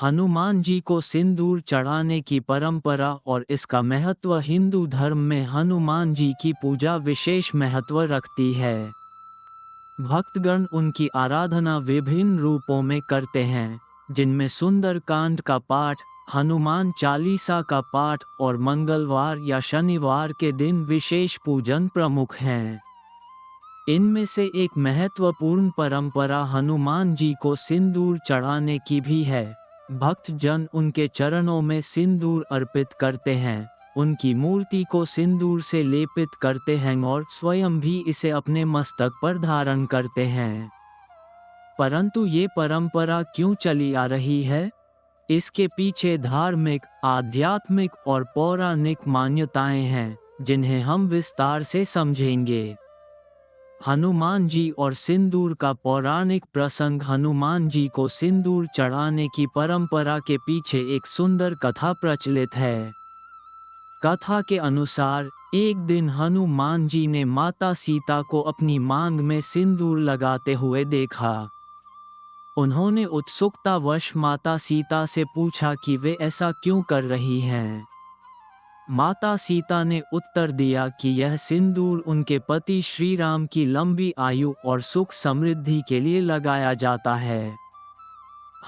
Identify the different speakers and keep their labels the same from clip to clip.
Speaker 1: हनुमान जी को सिंदूर चढ़ाने की परंपरा और इसका महत्व हिंदू धर्म में हनुमान जी की पूजा विशेष महत्व रखती है। भक्तगण उनकी आराधना विभिन्न रूपों में करते हैं, जिनमें सुंदरकांड का पाठ, हनुमान चालीसा का पाठ और मंगलवार या शनिवार के दिन विशेष पूजन प्रमुख हैं। इनमें से एक महत्वपूर्ण परंपरा हनुमान जी को सिंदूर चढ़ाने की भी है। भक्तजन उनके चरणों में सिंदूर अर्पित करते हैं, उनकी मूर्ति को सिंदूर से लेपित करते हैं और स्वयं भी इसे अपने मस्तक पर धारण करते हैं। परंतु ये परंपरा क्यों चली आ रही है? इसके पीछे धार्मिक, आध्यात्मिक और पौराणिक मान्यताएं हैं, जिन्हें हम विस्तार से समझेंगे। हनुमान जी और सिंदूर का पौराणिक प्रसंग। हनुमान जी को सिंदूर चढ़ाने की परंपरा के पीछे एक सुंदर कथा प्रचलित है। कथा के अनुसार एक दिन हनुमान जी ने माता सीता को अपनी मांग में सिंदूर लगाते हुए देखा। उन्होंने उत्सुकतावश माता सीता से पूछा कि वे ऐसा क्यों कर रही हैं। माता सीता ने उत्तर दिया कि यह सिंदूर उनके पति श्री राम की लंबी आयु और सुख समृद्धि के लिए लगाया जाता है।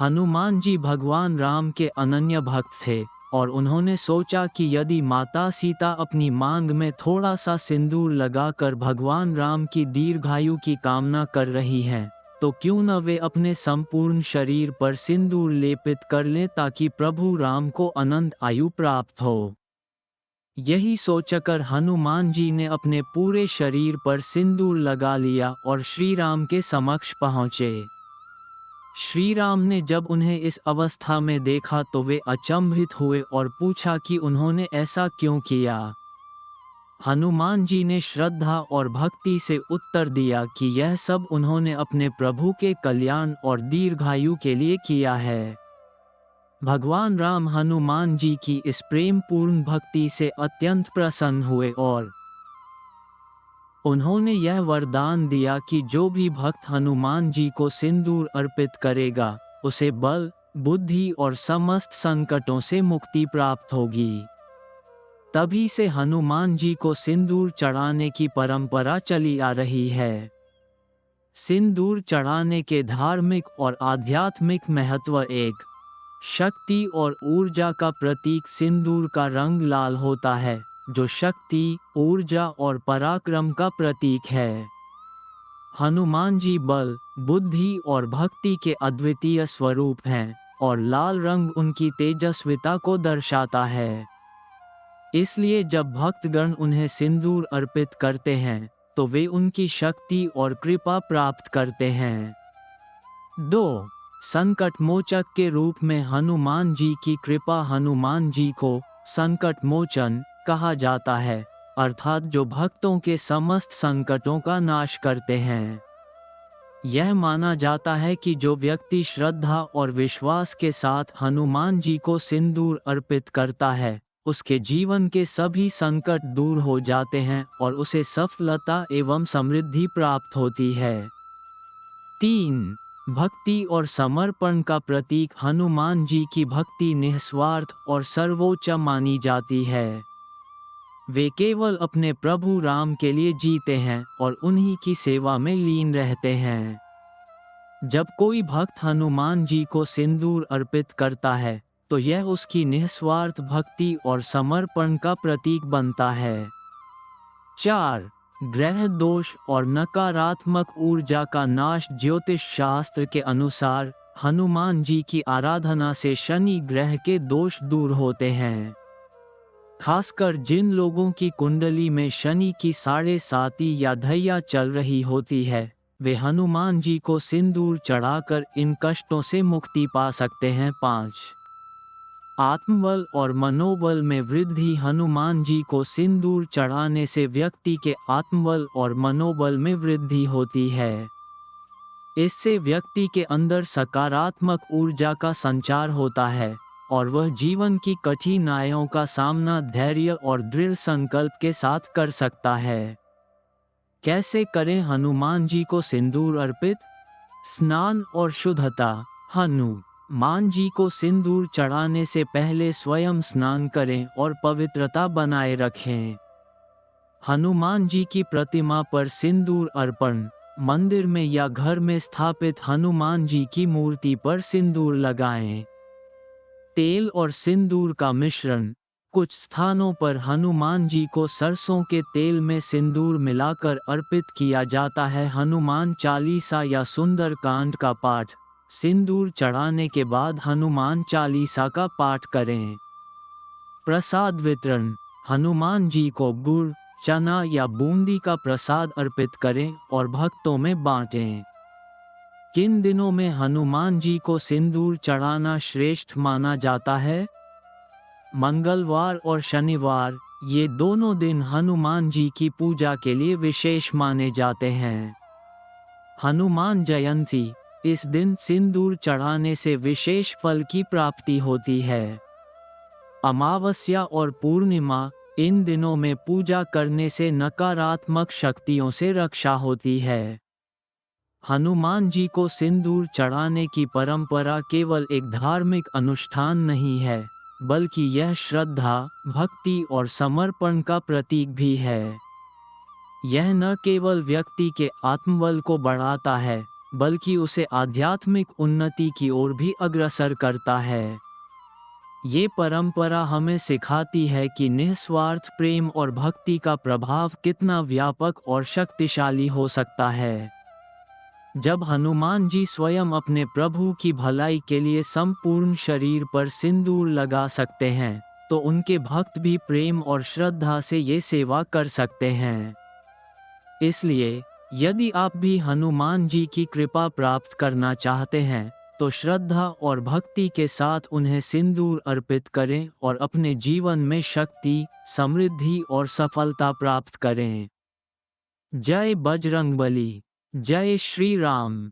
Speaker 1: हनुमान जी भगवान राम के अनन्य भक्त थे और उन्होंने सोचा कि यदि माता सीता अपनी मांग में थोड़ा सा सिंदूर लगाकर भगवान राम की दीर्घायु की कामना कर रही हैं, तो क्यों न वे अपने संपूर्ण शरीर पर सिंदूर लेपित कर लें ताकि प्रभु राम को अनंत आयु प्राप्त हो। यही सोचकर हनुमान जी ने अपने पूरे शरीर पर सिंदूर लगा लिया और श्री राम के समक्ष पहुँचे। श्री राम ने जब उन्हें इस अवस्था में देखा तो वे अचंभित हुए और पूछा कि उन्होंने ऐसा क्यों किया। हनुमान जी ने श्रद्धा और भक्ति से उत्तर दिया कि यह सब उन्होंने अपने प्रभु के कल्याण और दीर्घायु के लिए किया है। भगवान राम हनुमान जी की इस प्रेमपूर्ण भक्ति से अत्यंत प्रसन्न हुए और उन्होंने यह वरदान दिया कि जो भी भक्त हनुमान जी को सिंदूर अर्पित करेगा, उसे बल, बुद्धि और समस्त संकटों से मुक्ति प्राप्त होगी। तभी से हनुमान जी को सिंदूर चढ़ाने की परंपरा चली आ रही है। सिंदूर चढ़ाने के धार्मिक और आध्यात्मिक महत्व। एक, शक्ति और ऊर्जा का प्रतीक। सिंदूर का रंग लाल होता है, जो शक्ति, ऊर्जा और पराक्रम का प्रतीक है। हनुमान जी बल, बुद्धि और भक्ति के अद्वितीय स्वरूप हैं और लाल रंग उनकी तेजस्विता को दर्शाता है। इसलिए जब भक्तगण उन्हें सिंदूर अर्पित करते हैं, तो वे उनकी शक्ति और कृपा प्राप्त करते हैं। 2. संकट मोचक के रूप में हनुमान जी की कृपा। हनुमान जी को संकट मोचन कहा जाता है, अर्थात जो भक्तों के समस्त संकटों का नाश करते हैं। यह माना जाता है कि जो व्यक्ति श्रद्धा और विश्वास के साथ हनुमान जी को सिंदूर अर्पित करता है, उसके जीवन के सभी संकट दूर हो जाते हैं और उसे सफलता एवं समृद्धि प्राप्त होती है। 3. भक्ति और समर्पण का प्रतीक। हनुमान जी की भक्ति निस्वार्थ और सर्वोच्च मानी जाती है। वे केवल अपने प्रभु राम के लिए जीते हैं और उन्हीं की सेवा में लीन रहते हैं। जब कोई भक्त हनुमान जी को सिंदूर अर्पित करता है, तो यह उसकी निस्वार्थ भक्ति और समर्पण का प्रतीक बनता है। 4. ग्रह दोष और नकारात्मक ऊर्जा का नाश। ज्योतिष शास्त्र के अनुसार हनुमान जी की आराधना से शनि ग्रह के दोष दूर होते हैं। खासकर जिन लोगों की कुंडली में शनि की 7.5 या धैया चल रही होती है, वे हनुमान जी को सिंदूर चढ़ाकर इन कष्टों से मुक्ति पा सकते हैं। 5. आत्मबल और मनोबल में वृद्धि। हनुमान जी को सिंदूर चढ़ाने से व्यक्ति के आत्मबल और मनोबल में वृद्धि होती है। इससे व्यक्ति के अंदर सकारात्मक ऊर्जा का संचार होता है और वह जीवन की कठिनाइयों का सामना धैर्य और दृढ़ संकल्प के साथ कर सकता है। कैसे करें हनुमान जी को सिंदूर अर्पित? स्नान और शुद्धता। मान जी को सिंदूर चढ़ाने से पहले स्वयं स्नान करें और पवित्रता बनाए रखें। हनुमान जी की प्रतिमा पर सिंदूर अर्पण। मंदिर में या घर में स्थापित हनुमान जी की मूर्ति पर सिंदूर लगाएं। तेल और सिंदूर का मिश्रण। कुछ स्थानों पर हनुमान जी को सरसों के तेल में सिंदूर मिलाकर अर्पित किया जाता है। हनुमान चालीसा या सुंदर कांड का पाठ। सिंदूर चढ़ाने के बाद हनुमान चालीसा का पाठ करें। प्रसाद वितरण। हनुमान जी को गुड़, चना या बूंदी का प्रसाद अर्पित करें और भक्तों में बांटें। किन दिनों में हनुमान जी को सिंदूर चढ़ाना श्रेष्ठ माना जाता है? मंगलवार और शनिवार, ये दोनों दिन हनुमान जी की पूजा के लिए विशेष माने जाते हैं। हनुमान जयंती, इस दिन सिंदूर चढ़ाने से विशेष फल की प्राप्ति होती है। अमावस्या और पूर्णिमा, इन दिनों में पूजा करने से नकारात्मक शक्तियों से रक्षा होती है। हनुमान जी को सिंदूर चढ़ाने की परंपरा केवल एक धार्मिक अनुष्ठान नहीं है, बल्कि यह श्रद्धा, भक्ति और समर्पण का प्रतीक भी है। यह न केवल व्यक्ति के आत्मबल को बढ़ाता है, बल्कि उसे आध्यात्मिक उन्नति की ओर भी अग्रसर करता है। ये परंपरा हमें सिखाती है कि निस्वार्थ प्रेम और भक्ति का प्रभाव कितना व्यापक और शक्तिशाली हो सकता है। जब हनुमान जी स्वयं अपने प्रभु की भलाई के लिए संपूर्ण शरीर पर सिंदूर लगा सकते हैं, तो उनके भक्त भी प्रेम और श्रद्धा से ये सेवा कर सकते हैं। इसलिए, यदि आप भी हनुमान जी की कृपा प्राप्त करना चाहते हैं, तो श्रद्धा और भक्ति के साथ उन्हें सिंदूर अर्पित करें और अपने जीवन में शक्ति, समृद्धि और सफलता प्राप्त करें। जय बजरंगबली। जय श्री राम।